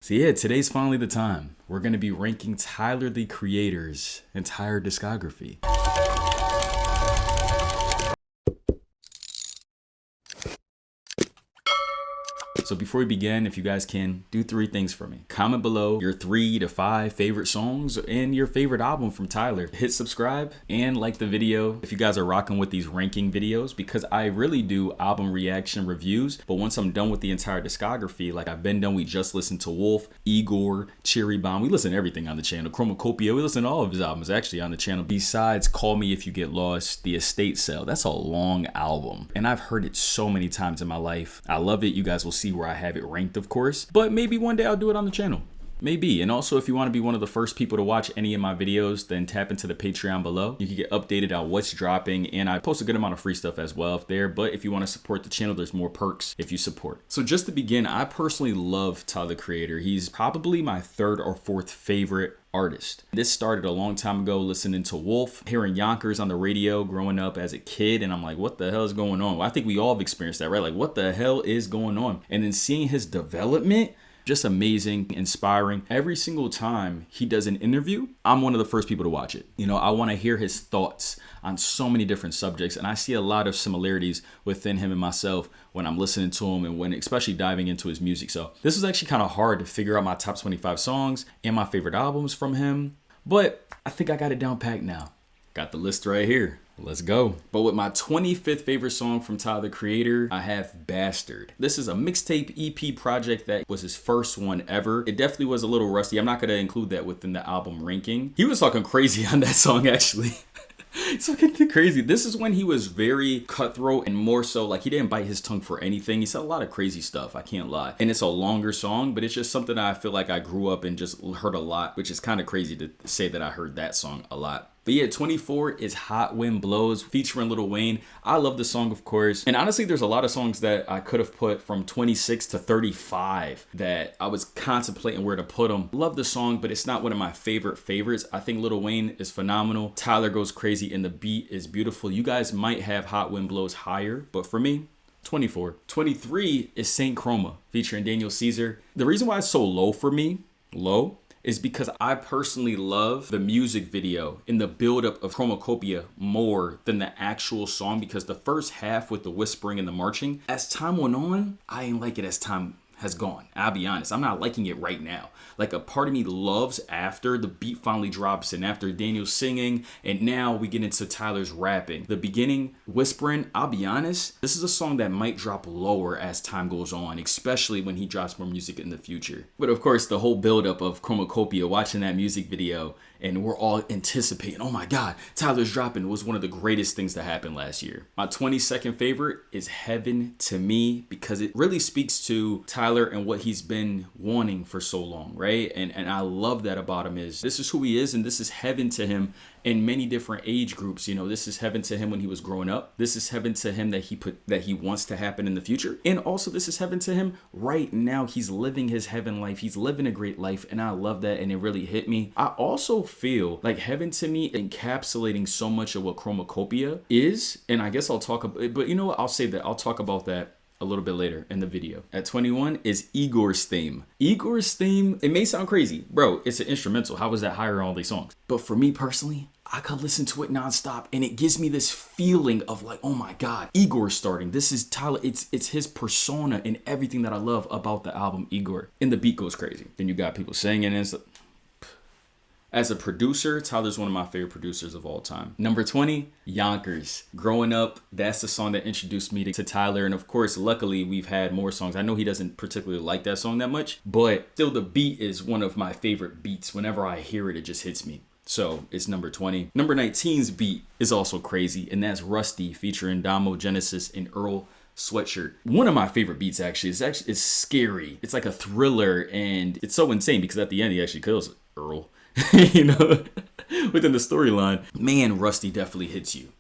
So yeah, today's finally the time. We're going to be ranking Tyler, the Creator's entire discography. So before we begin, if you guys can, do 3 things for me. Comment below your 3 to 5 favorite songs and your favorite album from Tyler. Hit subscribe and like the video if you guys are rocking with these ranking videos, because I really do album reaction reviews. But once I'm done with the entire discography, like I've been done, we just listened to Wolf, Igor, Cherry Bomb. We listen to everything on the channel. Chromacopia, we listen to all of his albums actually on the channel. Besides Call Me If You Get Lost, The Estate Sale. That's a long album. And I've heard it so many times in my life. I love it. You guys will see where I have it ranked, of course, but maybe one day I'll do it on the channel. Maybe. And also, if you want to be one of the first people to watch any of my videos, then tap into the Patreon below. You can get updated on what's dropping, and I post a good amount of free stuff as well up there. But if you want to support the channel, there's more perks if you support. So just to begin, I personally love Tyler, the Creator. He's probably my 3rd or 4th favorite artist. This started a long time ago, listening to Wolf, hearing Yonkers on the radio growing up as a kid, and I'm like, what the hell is going on? Well, I think we all have experienced that, right? Like, what the hell is going on? And then seeing his development, just amazing, inspiring. Every single time he does an interview, I'm one of the first people to watch it. You know, I want to hear his thoughts on so many different subjects, and I see a lot of similarities within him and myself when I'm listening to him and when especially diving into his music. So this was actually kind of hard to figure out my top 25 songs and my favorite albums from him, but I think I got it down packed now. Got the list right here. Let's go. But with my 25th favorite song from Tyler, the Creator, I have Bastard. This is a mixtape EP project that was his first one ever. It definitely was a little rusty. I'm not going to include that within the album ranking. He was talking crazy on that song, actually. It's fucking crazy. This is when he was very cutthroat and more so like he didn't bite his tongue for anything. He said a lot of crazy stuff, I can't lie. And it's a longer song, but it's just something that I feel like I grew up and just heard a lot, which is kind of crazy to say that I heard that song a lot. But yeah, 24 is Hot Wind Blows featuring Lil Wayne. I love the song, of course. And honestly, there's a lot of songs that I could have put from 26 to 35 that I was contemplating where to put them. Love the song, but it's not one of my favorites. I think Lil Wayne is phenomenal. Tyler goes crazy and the beat is beautiful. You guys might have Hot Wind Blows higher, but for me, 24. 23 is Saint Chroma featuring Daniel Caesar. The reason why it's so low for me, is because I personally love the music video and the buildup of Chromacopia more than the actual song, because the first half with the whispering and the marching, as time went on, I didn't like it as time has gone. I'll be honest, I'm not liking it right now. Like, a part of me loves after the beat finally drops and after Daniel's singing, and now we get into Tyler's rapping. The beginning, whispering, I'll be honest, this is a song that might drop lower as time goes on, especially when he drops more music in the future. But of course, the whole buildup of Chromacopia, watching that music video, and we're all anticipating, oh my God, Tyler's dropping, was one of the greatest things that happened last year. My 22nd favorite is Heaven to Me, because it really speaks to Tyler and what he's been wanting for so long, right? And I love that about him, is this is who he is, and this is heaven to him in many different age groups. You know, this is heaven to him when he was growing up. This is heaven to him that he wants to happen in the future. And also this is heaven to him right now. He's living his heaven life. He's living a great life. And I love that. And it really hit me. I also feel like Heaven to Me encapsulating so much of what Chromacopia is. And I guess I'll talk about, but you know what? I'll save that. I'll talk about that a little bit later in the video. At 21 is Igor's theme. Igor's theme, it may sound crazy. Bro, it's an instrumental. How was that higher on all these songs? But for me personally, I could listen to it nonstop, and it gives me this feeling of like, oh my God, Igor's starting. This is Tyler. It's his persona and everything that I love about the album Igor. And the beat goes crazy. Then you got people singing and stuff. As a producer, Tyler's one of my favorite producers of all time. Number 20, Yonkers. Growing up, that's the song that introduced me to Tyler. And of course, luckily, we've had more songs. I know he doesn't particularly like that song that much, but still the beat is one of my favorite beats. Whenever I hear it, it just hits me. So it's number 20. Number 19's beat is also crazy, and that's Rusty featuring Damo Genesis and Earl Sweatshirt. One of my favorite beats actually. It's scary. It's like a thriller, and it's so insane because at the end he actually kills Earl. You know, within the storyline. Man, Rusty definitely hits you.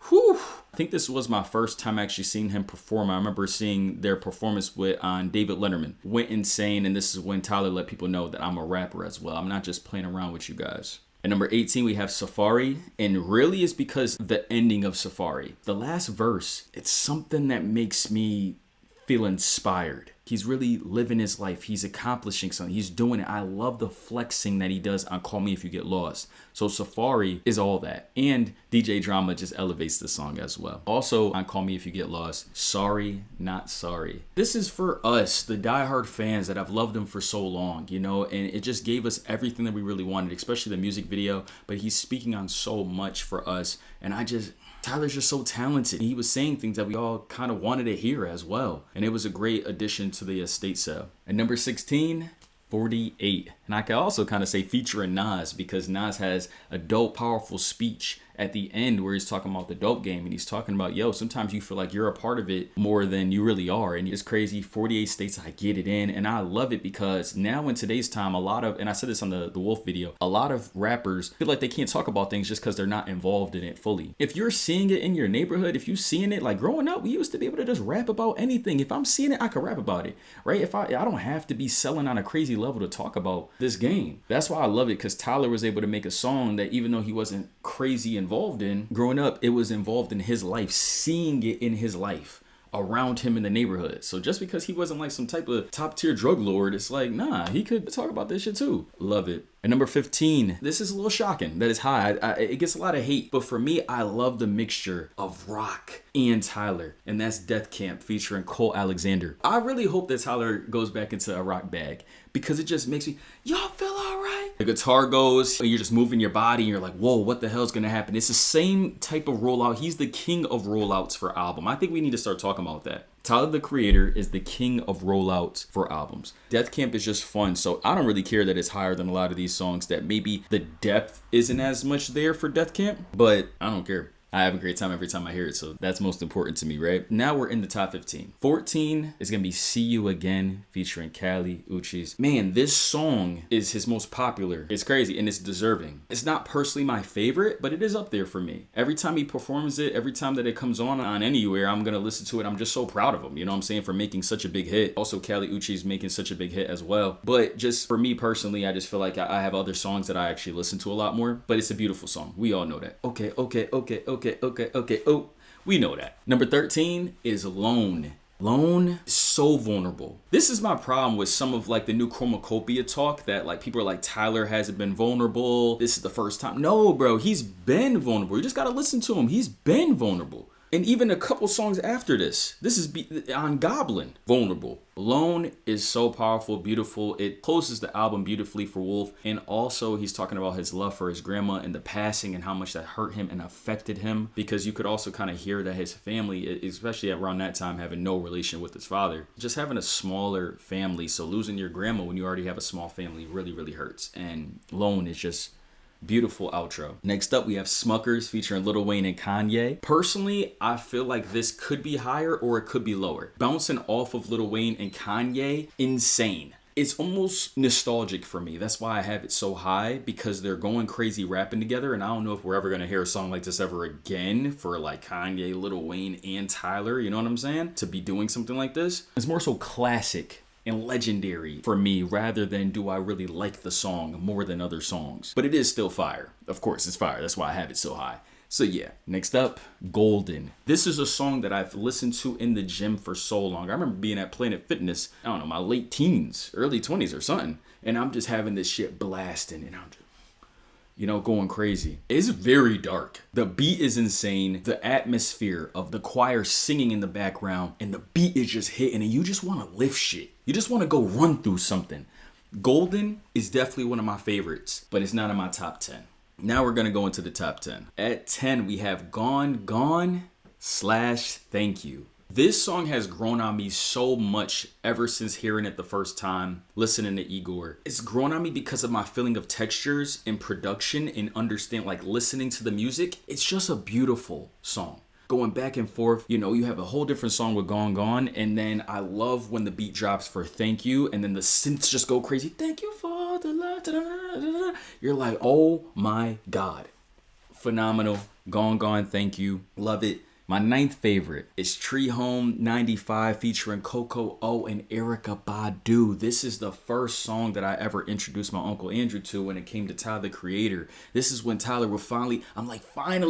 Whew. I think this was my first time actually seeing him perform. I remember seeing their performance on David Letterman. Went insane, and this is when Tyler let people know that I'm a rapper as well. I'm not just playing around with you guys. At number 18, we have Safari, and really it's because the ending of Safari. The last verse, it's something that makes me feel inspired. He's really living his life. He's accomplishing something. He's doing it. I love the flexing that he does on Call Me If You Get Lost. So Safari is all that. And DJ Drama just elevates the song as well. Also on Call Me If You Get Lost, Sorry, Not Sorry. This is for us, the diehard fans that have loved him for so long, you know, and it just gave us everything that we really wanted, especially the music video. But he's speaking on so much for us. And Tyler's just so talented. He was saying things that we all kind of wanted to hear as well. And it was a great addition to the estate sale. At number 16, 48. And I can also kind of say featuring Nas, because Nas has a dope, powerful speech at the end where he's talking about the dope game, and he's talking about, yo, sometimes you feel like you're a part of it more than you really are. And it's crazy. 48 states, I get it in. And I love it because now in today's time, a lot of, and I said this on the Wolf video, a lot of rappers feel like they can't talk about things just because they're not involved in it fully. If you're seeing it in your neighborhood, if you're seeing it, like growing up, we used to be able to just rap about anything. If I'm seeing it, I could rap about it, right? If I don't have to be selling on a crazy level to talk about this game. That's why I love it, because Tyler was able to make a song that even though he wasn't crazy involved in growing up, it was involved in his life, seeing it in his life around him in the neighborhood. So just because he wasn't like some type of top tier drug lord, it's like, nah, he could talk about this shit too. Love it. At number 15, this is a little shocking that it's high. It gets a lot of hate, but for me, I love the mixture of rock and Tyler, and that's Death Camp featuring Cole Alexander. I really hope that Tyler goes back into a rock bag, because it just makes me, y'all feel all right? The guitar goes, and you're just moving your body, and you're like, whoa, what the hell is gonna happen? It's the same type of rollout. He's the king of rollouts for album. I think we need to start talking about that. Tyler, the Creator, is the king of rollouts for albums. Death Camp is just fun, so I don't really care that it's higher than a lot of these songs, that maybe the depth isn't as much there for Death Camp, but I don't care. I have a great time every time I hear it, so that's most important to me, right? Now we're in the top 15. 14 is going to be See You Again featuring Kali Uchis. Man, this song is his most popular. It's crazy, and it's deserving. It's not personally my favorite, but it is up there for me. Every time he performs it, every time that it comes on anywhere, I'm going to listen to it. I'm just so proud of him, you know what I'm saying, for making such a big hit. Also, Kali Uchis making such a big hit as well. But just for me personally, I just feel like I have other songs that I actually listen to a lot more, but it's a beautiful song. We all know that. Okay. Oh, we know that. Number 13 is Lone. Lone is so vulnerable. This is my problem with some of like the new chromacopia talk, that like people are like, Tyler hasn't been vulnerable. This is the first time. No, bro, he's been vulnerable. You just got to listen to him. He's been vulnerable. And even a couple songs after this is on Goblin, vulnerable. Lone is so powerful, beautiful. It closes the album beautifully for Wolf. And also he's talking about his love for his grandma and the passing and how much that hurt him and affected him, because you could also kind of hear that his family, especially around that time, having no relation with his father, just having a smaller family. So losing your grandma when you already have a small family really, really hurts. And Lone is just beautiful outro. Next up, we have Smuckers featuring Lil Wayne and Kanye. Personally, I feel like this could be higher or it could be lower. Bouncing off of Lil Wayne and Kanye, insane. It's almost nostalgic for me. That's why I have it so high, because they're going crazy rapping together, and I don't know if we're ever going to hear a song like this ever again for like Kanye, Lil Wayne, and Tyler, you know what I'm saying? To be doing something like this. It's more so classic and legendary for me, rather than do I really like the song more than other songs. But it is still fire. Of course, it's fire. That's why I have it so high. So yeah, next up, Golden. This is a song that I've listened to in the gym for so long. I remember being at Planet Fitness, I don't know, my late teens, early 20s or something, and I'm just having this shit blasting, and I'm just, you know, going crazy. It's very dark. The beat is insane. The atmosphere of the choir singing in the background, and the beat is just hitting, and you just want to lift shit. You just want to go run through something. Golden is definitely one of my favorites, but it's not in my top 10. Now we're going to go into the top 10. At 10, we have Gone Gone / Thank You. This song has grown on me so much ever since hearing it the first time, listening to Igor. It's grown on me because of my feeling of textures and production and understand, like listening to the music. It's just a beautiful song. Going back and forth, you know, you have a whole different song with Gone Gone, and then I love when the beat drops for Thank You, and then the synths just go crazy. Thank you for the love. Da, da, da, da, da. You're like, oh my God. Phenomenal. Gone Gone, Thank You. Love it. My ninth favorite is Tree Home 95 featuring Coco O and Erykah Badu. This is the first song that I ever introduced my Uncle Andrew to when it came to Tyler the Creator. This is when Tyler would finally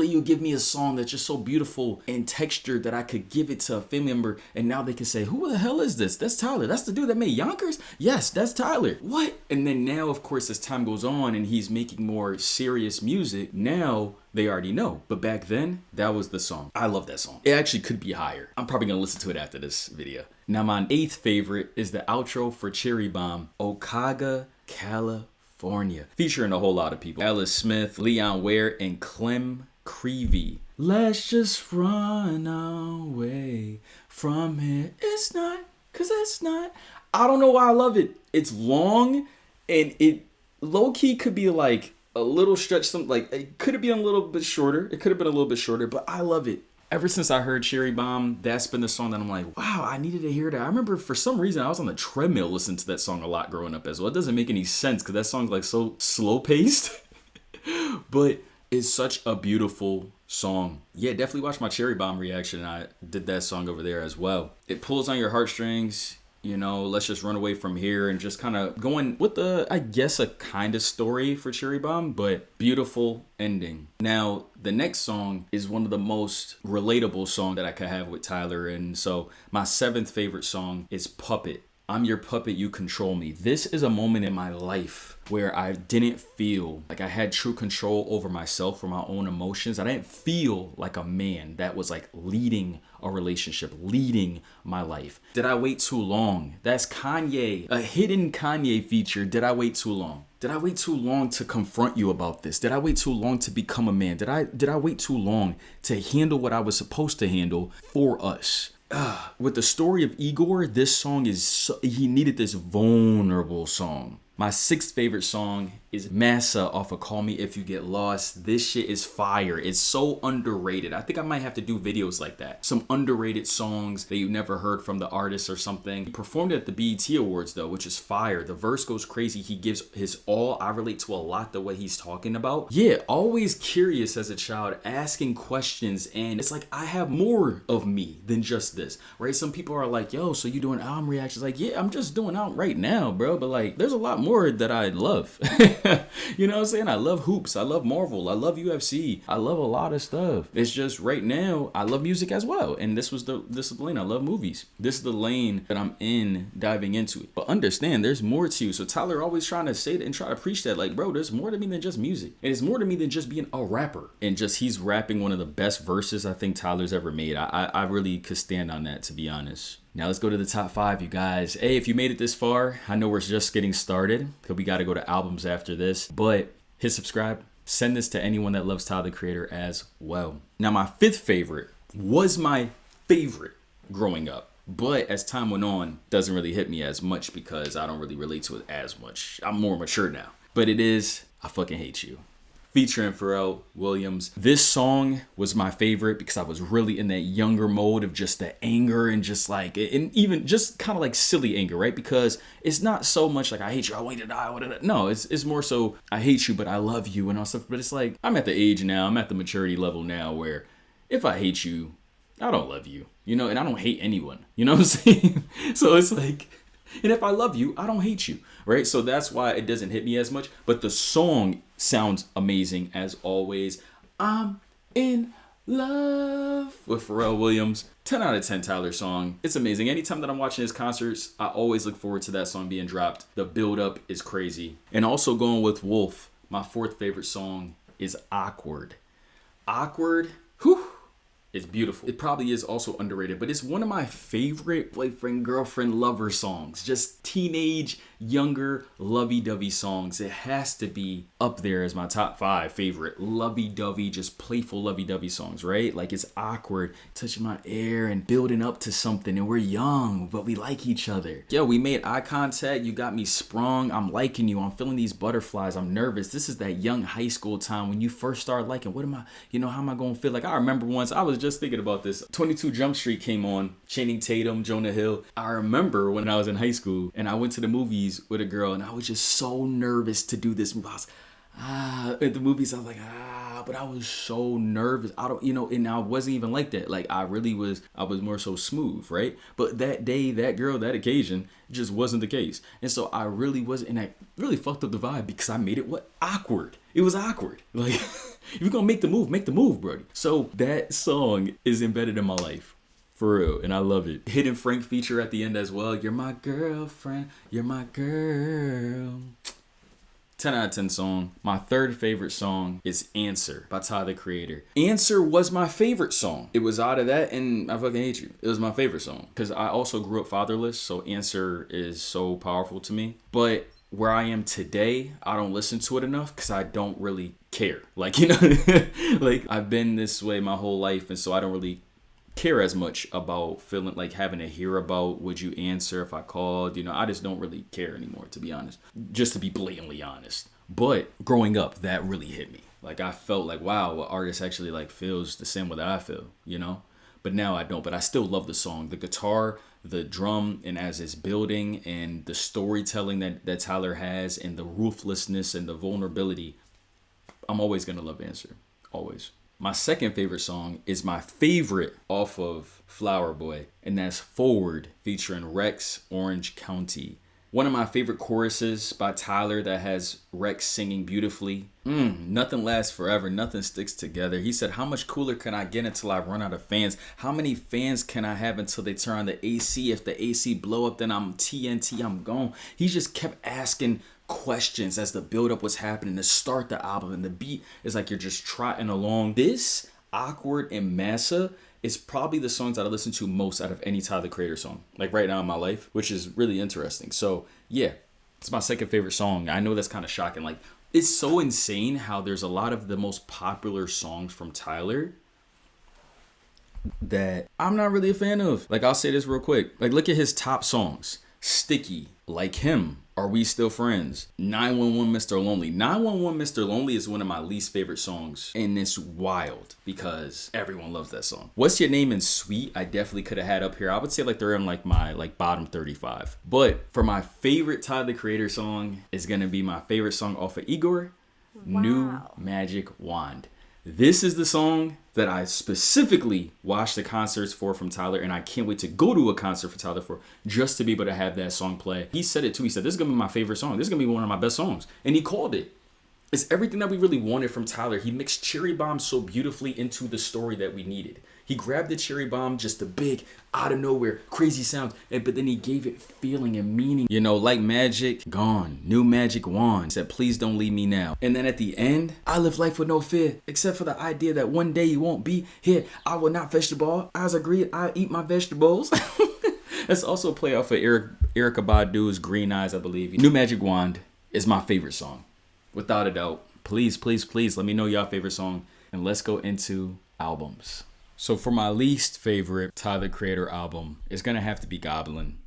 you give me a song that's just so beautiful and textured that I could give it to a family member, and now they can say, who the hell is this? That's Tyler. That's the dude that made Yonkers? Yes, that's Tyler. What? And then now, of course, as time goes on and he's making more serious music, now they already know. But back then, that was the song. I love that song. It actually could be higher. I'm probably gonna listen to it after this video. Now, my eighth favorite is the outro for Cherry Bomb, Okaga, California, featuring a whole lot of people. Ellis Smith, Leon Ware, and Clem Creevy. Let's just run away from here. It's not, cause it's not. I don't know why I love it. It's long, and it low-key could be like a little stretch, it could have been a little bit shorter. It could have been a little bit shorter, but I love it. Ever since I heard Cherry Bomb, that's been the song that I'm like, wow, I needed to hear that. I remember for some reason I was on the treadmill listening to that song a lot growing up as well. It doesn't make any sense because that song's like so slow paced, but it's such a beautiful song. Yeah, definitely watch my Cherry Bomb reaction. I did that song over there as well. It pulls on your heartstrings. You know, let's just run away from here, and just kind of going with I guess a kind of story for Cherry Bomb, but beautiful ending. Now, the next song is one of the most relatable songs that I could have with Tyler. And so my seventh favorite song is Puppet. I'm your puppet, you control me. This is a moment in my life where I didn't feel like I had true control over myself or my own emotions. I didn't feel like a man that was like leading a relationship, leading my life. Did I wait too long? That's Kanye, a hidden Kanye feature. Did I wait too long? Did I wait too long to confront you about this? Did I wait too long to become a man? Did I wait too long to handle what I was supposed to handle for us? With the story of Igor, this song he needed this vulnerable song. My sixth favorite song is Massa off of Call Me If You Get Lost. This shit is fire. It's so underrated. I think I might have to do videos like that. Some underrated songs that you've never heard from the artist or something. He performed at the BET Awards though, which is fire. The verse goes crazy. He gives his all. I relate to a lot the way he's talking about. Yeah, always curious as a child, asking questions, and it's like I have more of me than just this, right? Some people are like, yo, so you doing album reactions? Like, yeah, I'm just doing out right now, bro. But like, there's a lot more that I love. You know what I'm saying? I love hoops. I love Marvel. I love UFC. I love a lot of stuff. It's just right now, I love music as well. And this is the lane. I love movies. This is the lane that I'm in, diving into it. But understand, there's more to you. So Tyler always trying to say that and try to preach that, like, bro, there's more to me than just music. And it's more to me than just being a rapper. And just he's rapping one of the best verses I think Tyler's ever made. I really could stand on that, to be honest. Now let's go to the top 5, you guys. Hey, if you made it this far, I know we're just getting started because we got to go to albums after this, but hit subscribe. Send this to anyone that loves Tyler the Creator as well. Now, my fifth favorite was my favorite growing up, but as time went on, doesn't really hit me as much because I don't really relate to it as much. I'm more mature now, but it is I Fucking Hate You, featuring Pharrell Williams. This song was my favorite because I was really in that younger mode of just the anger and just like, and even just kind of like silly anger, right? Because it's not so much like I hate you, I want you to die. No, it's more so I hate you, but I love you and all stuff. But it's like I'm at the age now, I'm at the maturity level now where if I hate you, I don't love you, you know, and I don't hate anyone, you know what I'm saying? So it's like, and if I love you, I don't hate you, right? So that's why it doesn't hit me as much. But the song sounds amazing as always. I'm in love with Pharrell Williams. 10 out of 10 Tyler song. It's amazing. Anytime that I'm watching his concerts, I always look forward to that song being dropped. The build up is crazy. And also going with Wolf, my fourth favorite song is Awkward. Awkward, whew. It's beautiful. It probably is also underrated, but it's one of my favorite boyfriend, girlfriend, lover songs. Just teenage, younger, lovey-dovey songs. It has to be up there as my top 5 favorite lovey-dovey, just playful lovey-dovey songs, right? Like it's awkward, touching my ear and building up to something, and we're young, but we like each other. Yo, we made eye contact. You got me sprung. I'm liking you. I'm feeling these butterflies. I'm nervous. This is that young high school time when you first start liking. What am I, how am I going to feel? Like I remember once I was just thinking about this. 22 Jump Street came on, Channing Tatum, Jonah Hill. I remember when I was in high school and I went to the movies with a girl and I was just so nervous to do this movie. At the movies, I was like, but I was so nervous. I don't, and I wasn't even like that. Like I was more so smooth, right? But that day, that girl, that occasion just wasn't the case. And so I really wasn't, and that really fucked up the vibe because I made it awkward. It was awkward. Like, if you're gonna make the move, brody. So that song is embedded in my life. For real, and I love it. Hidden Frank feature at the end as well. You're my girlfriend, you're my girl. 10 out of 10 song. My third favorite song is Answer by Tyler, the Creator. Answer was my favorite song. It was out of that and I Fucking Hate You. It was my favorite song because I also grew up fatherless, so Answer is so powerful to me. But where I am today, I don't listen to it enough because I don't really care. Like, like I've been this way my whole life, and so I don't really care as much about feeling like having to hear about would you answer if I called. I just don't really care anymore, to be honest, just to be blatantly honest. But growing up, that really hit me. Like I felt like, wow, what artist actually like feels the same way that I feel, but now I don't. But I still love the song, the guitar, the drum, and as it's building, and the storytelling that Tyler has, and the ruthlessness and the vulnerability. I'm always gonna love Answer, always. My second favorite song is my favorite off of Flower Boy, and that's Forward featuring Rex Orange County. One of my favorite choruses by Tyler that has Rex singing beautifully. Nothing lasts forever, nothing sticks together. He said, how much cooler can I get until I run out of fans? How many fans can I have until they turn on the AC? If the AC blow up, then I'm TNT, I'm gone. He just kept asking questions as the build-up was happening to start the album, and the beat is like you're just trotting along. This, Awkward, and Massa is probably the songs that I listen to most out of any Tyler, the Creator song, like right now in my life, which is really interesting. So yeah, it's my second favorite song. I know that's kind of shocking. Like, it's so insane how there's a lot of the most popular songs from Tyler that I'm not really a fan of. Like, I'll say this real quick. Like, look at his top songs. Sticky, Like Him, Are We Still Friends, 911 Mr. Lonely. 911 Mr. Lonely is one of my least favorite songs, and it's wild because everyone loves that song. What's Your Name and Sweet, I definitely could have had up here. I would say like they're in like my bottom 35. But for my favorite Tyler, the Creator song is gonna be my favorite song off of Igor, wow. New Magic Wand. This is the song that I specifically watched the concerts for from Tyler, and I can't wait to go to a concert for Tyler for just to be able to have that song play. He said it too. He said, this is going to be my favorite song. This is going to be one of my best songs. And he called it. It's everything that we really wanted from Tyler. He mixed Cherry Bomb so beautifully into the story that we needed. He grabbed the Cherry Bomb, just the big, out of nowhere, crazy sounds, but then he gave it feeling and meaning. Like magic, gone. New magic wand. Said, please don't leave me now. And then at the end, I live life with no fear, except for the idea that one day you won't be here. I will not fetch the ball. As agreed, I eat my vegetables. That's also a play off of Erykah Badu's Green Eyes, I believe. New Magic Wand is my favorite song, without a doubt. Please, please, please let me know your favorite song, and let's go into albums. So for my least favorite Tyler, Creator album, it's going to have to be Goblin.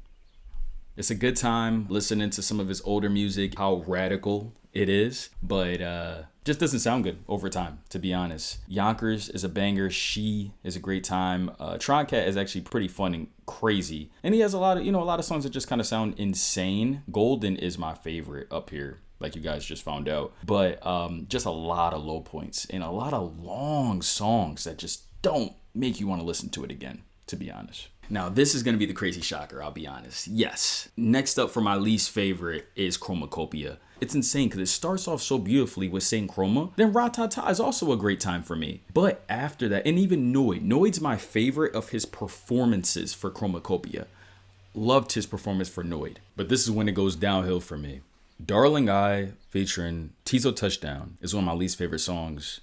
It's a good time listening to some of his older music, how radical it is, but just doesn't sound good over time, to be honest. Yonkers is a banger. She is a great time. Troncat is actually pretty fun and crazy. And he has a lot of songs that just kind of sound insane. Golden is my favorite up here, like you guys just found out. But just a lot of low points and a lot of long songs that just don't make you want to listen to it again, to be honest. Now, this is going to be the crazy shocker, I'll be honest. Yes. Next up for my least favorite is Chromacopia. It's insane because it starts off so beautifully with saying Chroma. Then Ratata is also a great time for me. But after that, and even Noid's my favorite of his performances for Chromacopia. Loved his performance for Noid. But this is when it goes downhill for me. Darling I featuring Tizo Touchdown is one of my least favorite songs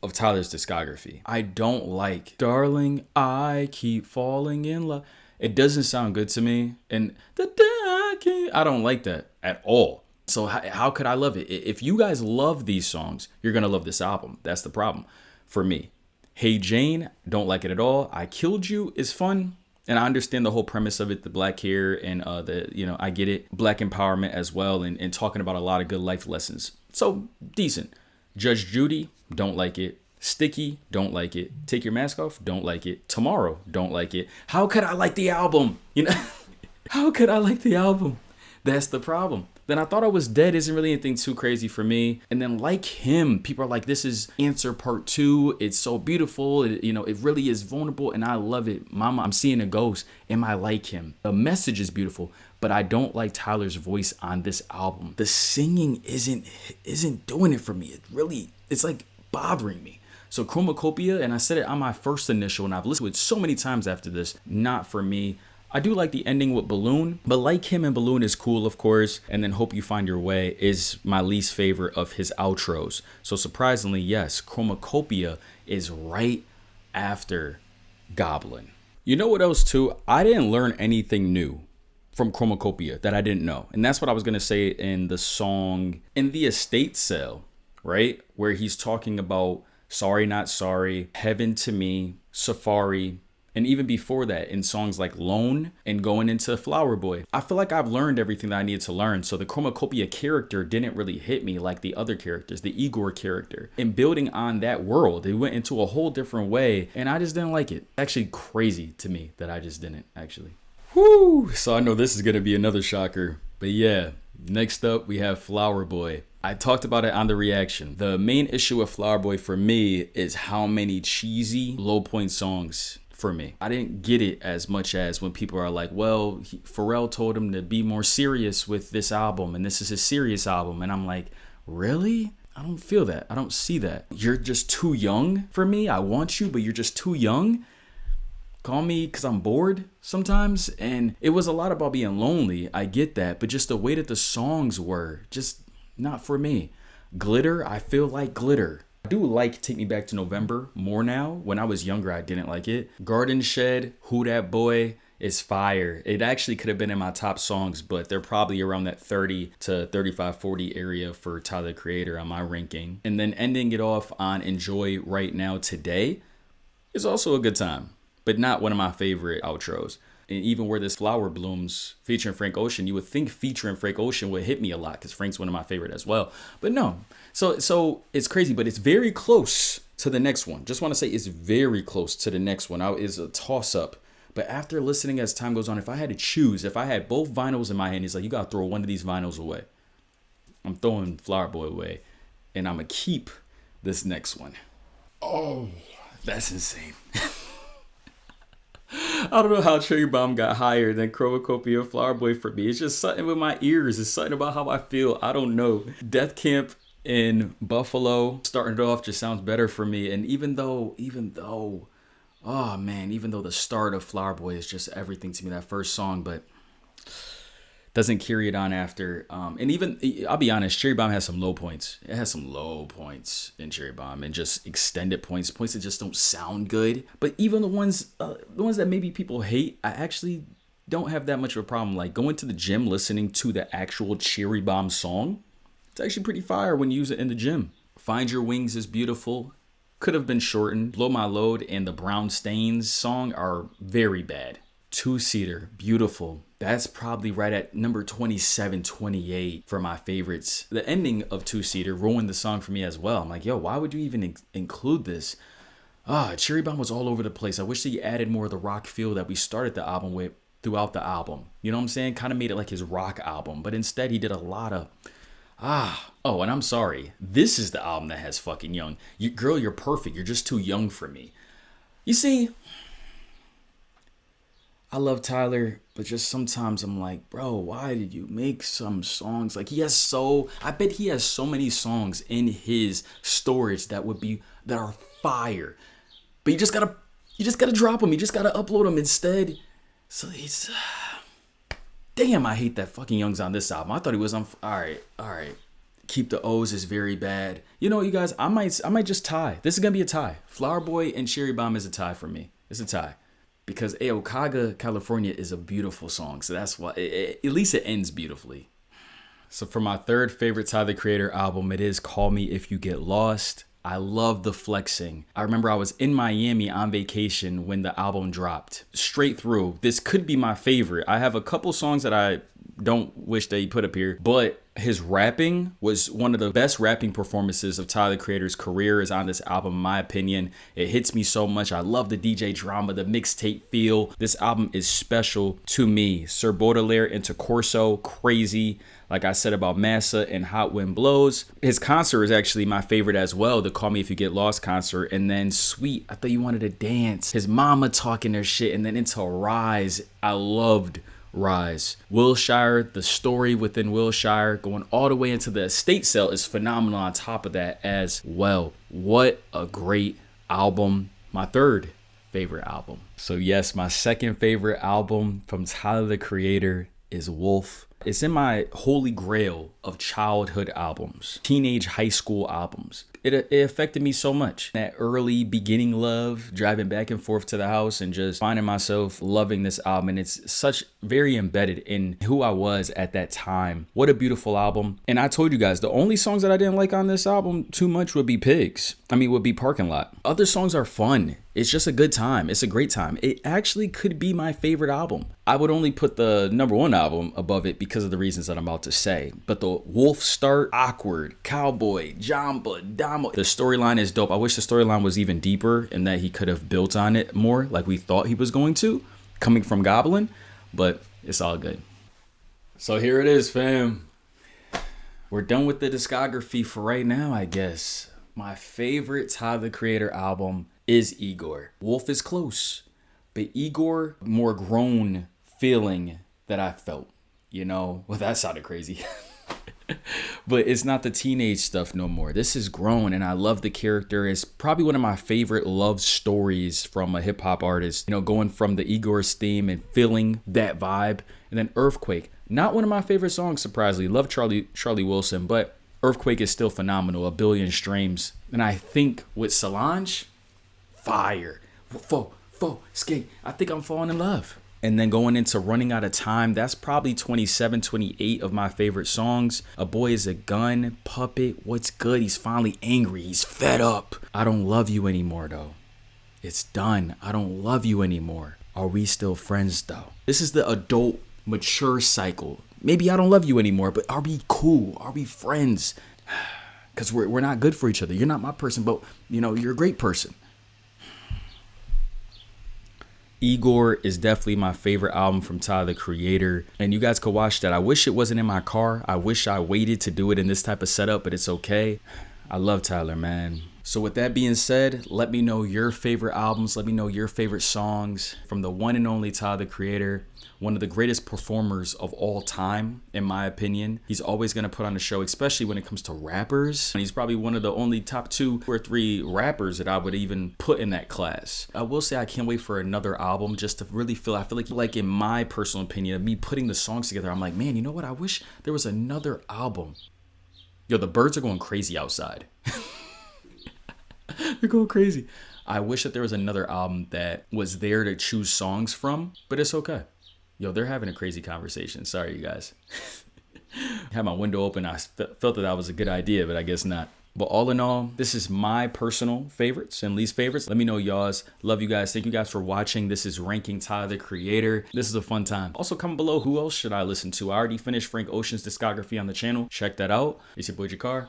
of Tyler's discography. I don't like Darling I Keep Falling in Love. It doesn't sound good to me, and I don't like that at all. So how could I love it? If you guys love these songs, you're gonna love this album. That's the problem for me. Hey Jane, don't like it at all. I Killed You is fun, and I understand the whole premise of it, the black hair and I get it, black empowerment as well, and talking about a lot of good life lessons. So decent. Judge Judy, don't like it. Sticky, don't like it. Take Your Mask Off, don't like it. Tomorrow, don't like it. How could I like the album? How could I like the album? That's the problem. Then I Thought I Was Dead isn't really anything too crazy for me. And then Like Him, people are like, this is Answer Part 2. It's so beautiful. It really is vulnerable and I love it. Mama, I'm seeing a ghost. Am I like him? The message is beautiful, but I don't like Tyler's voice on this album. The singing isn't doing it for me. It's like bothering me. So Chromacopia, and I said it on my first initial, and I've listened to it so many times after this, not for me. I do like the ending with Balloon, but Like Him and Balloon is cool, of course. And then Hope You Find Your Way is my least favorite of his outros. So surprisingly, yes, Chromacopia is right after Goblin. You know what else too? I didn't learn anything new from Chromacopia that I didn't know. And that's what I was going to say in the song In the Estate Sale, right? Where he's talking about Sorry Not Sorry, Heaven to Me, Safari, and even before that in songs like Lone and going into Flower Boy. I feel like I've learned everything that I needed to learn. So the Chromacopia character didn't really hit me like the other characters, the Igor character. And building on that world, it went into a whole different way and I just didn't like it. Actually crazy to me that I just didn't actually. Whoo! So I know this is gonna be another shocker, but yeah, next up we have Flower Boy. I talked about it on the reaction. The main issue with Flower Boy for me is how many cheesy low point songs for me. I didn't get it as much as when people are like, well, Pharrell told him to be more serious with this album and this is his serious album. And I'm like, really? I don't feel that. I don't see that. You're just too young for me. I want you, but you're just too young. Call me because I'm bored sometimes. And it was a lot about being lonely. I get that. But just the way that the songs were, just not for me. Glitter, I feel like Glitter. I do like Take Me Back to November more now. When I was younger, I didn't like it. Garden Shed, Who Dat Boy is fire. It actually could have been in my top songs, but they're probably around that 30 to 35, 40 area for Tyler, the Creator on my ranking. And then ending it off on Enjoy Right Now Today is also a good time, but not one of my favorite outros. And even Where This Flower Blooms featuring Frank Ocean, you would think featuring Frank Ocean would hit me a lot because Frank's one of my favorite as well. But no. So it's crazy, but it's very close to the next one. Just want to say it's very close to the next one. It's a toss up. But after listening as time goes on, if I had to choose, if I had both vinyls in my hand, it's like, you got to throw one of these vinyls away. I'm throwing Flower Boy away. And I'm going to keep this next one. Oh, that's insane. I don't know how Cherry Bomb got higher than Chromacopia and Flower Boy for me. It's just something with my ears. It's something about how I feel. I don't know. Death Camp in Buffalo starting it off just sounds better for me. And even though, oh man, even though the start of Flower Boy is just everything to me, that first song, but doesn't carry it on after. And even, I'll be honest, Cherry Bomb has some low points. It has some low points in Cherry Bomb and just extended points that just don't sound good. But even the ones that maybe people hate, I actually don't have that much of a problem. Like going to the gym, listening to the actual Cherry Bomb song, it's actually pretty fire when you use it in the gym. Find Your Wings is beautiful. Could have been shortened. Blow My Load and the Brown Stains song are very bad. Two-Seater, beautiful. That's probably right at number 27, 28 for my favorites. The ending of Two-Seater ruined the song for me as well. I'm like, yo, why would you even include this? Cherry Bomb was all over the place. I wish he added more of the rock feel that we started the album with throughout the album. You know what I'm saying? Kind of made it like his rock album. But instead, he did a lot of, oh, and I'm sorry. This is the album that has fucking young. Girl, you're perfect. You're just too young for me. You see, I love Tyler, but just sometimes I'm like, bro, why did you make some songs? Like I bet he has so many songs in his storage that are fire. But you just gotta drop them. You just gotta upload them instead. So he's, damn, I hate that fucking Young's on this album. I thought he was on, all right. Keep the O's is very bad. You know what, you guys, I might just tie. This is gonna be a tie. Flower Boy and Cherry Bomb is a tie for me. It's a tie. Because Okaga, California is a beautiful song. So that's why, at least it ends beautifully. So for my third favorite Tyler, the Creator album, it is Call Me If You Get Lost. I love the flexing. I remember I was in Miami on vacation when the album dropped. Straight through, this could be my favorite. I have a couple songs that I don't wish that he put up here. But his rapping was one of the best rapping performances of Tyler, the Creator's career, is on this album, in my opinion. It hits me so much. I love the DJ drama, the mixtape feel. This album is special to me. Sir Baudelaire into Corso, crazy. Like I said about Massa and Hot Wind Blows. His concert is actually my favorite as well, the Call Me If You Get Lost concert. And then Sweet, I Thought You Wanted to Dance. His mama talking their shit. And then into Rise, I loved Rise. Wilshire, the story within Wilshire, going all the way into the estate sale is phenomenal on top of that as well. What a great album. My third favorite album. So yes, my second favorite album from Tyler, the Creator is Wolf. It's in my holy grail of childhood albums, teenage high school albums. It affected me so much. That early beginning love, driving back and forth to the house and just finding myself loving this album. And it's such very embedded in who I was at that time. What a beautiful album. And I told you guys, the only songs that I didn't like on this album too much would be would be Parking Lot. Other songs are fun. It's just a good time. It's a great time. It actually could be my favorite album. I would only put the #1 album above it because of the reasons that I'm about to say. But the Wolf start, Awkward, Cowboy, Jamba, Damo. The storyline is dope. I wish the storyline was even deeper and that he could have built on it more like we thought he was going to, coming from Goblin. But it's all good. So here it is, fam. We're done with the discography for right now, I guess. My favorite Tyler, the Creator album is Igor. Wolf is close, but Igor, more grown feeling that I felt, well, that sounded crazy. But it's not the teenage stuff no more. This is grown, and I love the character. It's probably one of my favorite love stories from a hip hop artist, going from the Igor's theme and feeling that vibe. And then Earthquake, not one of my favorite songs, surprisingly. Love Charlie Wilson, but Earthquake is still phenomenal. 1 billion streams. And I think with Solange, fire. Skate. I think I'm falling in love. And then going into Running Out of Time, that's probably 27, 28 of my favorite songs. A Boy Is a Gun, Puppet, What's Good? He's finally angry. He's fed up. I Don't Love You Anymore, though. It's done. I don't love you anymore. Are we still friends, though? This is the adult, mature cycle. Maybe I don't love you anymore, but are we cool? Are we friends? Because we're not good for each other. You're not my person, but, you're a great person. Igor is definitely my favorite album from Tyler, the Creator. And you guys could watch that. I wish it wasn't in my car. I wish I waited to do it in this type of setup, but it's okay. I love Tyler, man. So with that being said, let me know your favorite albums. Let me know your favorite songs from the one and only Tyler, the Creator. One of the greatest performers of all time, in my opinion. He's always going to put on a show, especially when it comes to rappers. And he's probably one of the only top 2 or 3 rappers that I would even put in that class. I will say I can't wait for another album just to really feel, I feel like in my personal opinion of me putting the songs together, I'm like, man, you know what? I wish there was another album. Yo, the birds are going crazy outside. They're going crazy. I wish that there was another album that was there to choose songs from, but it's okay. Yo, they're having a crazy conversation. Sorry, you guys. Had my window open. I felt that was a good idea, but I guess not. But all in all, this is my personal favorites and least favorites. Let me know y'all's. Love you guys. Thank you guys for watching. This is Ranking Tyler, the Creator. This is a fun time. Also, comment below who else should I listen to. I already finished Frank Ocean's discography on the channel. Check that out. It's your boy JaKar,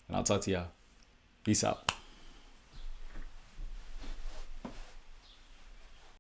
and I'll talk to y'all. Peace out.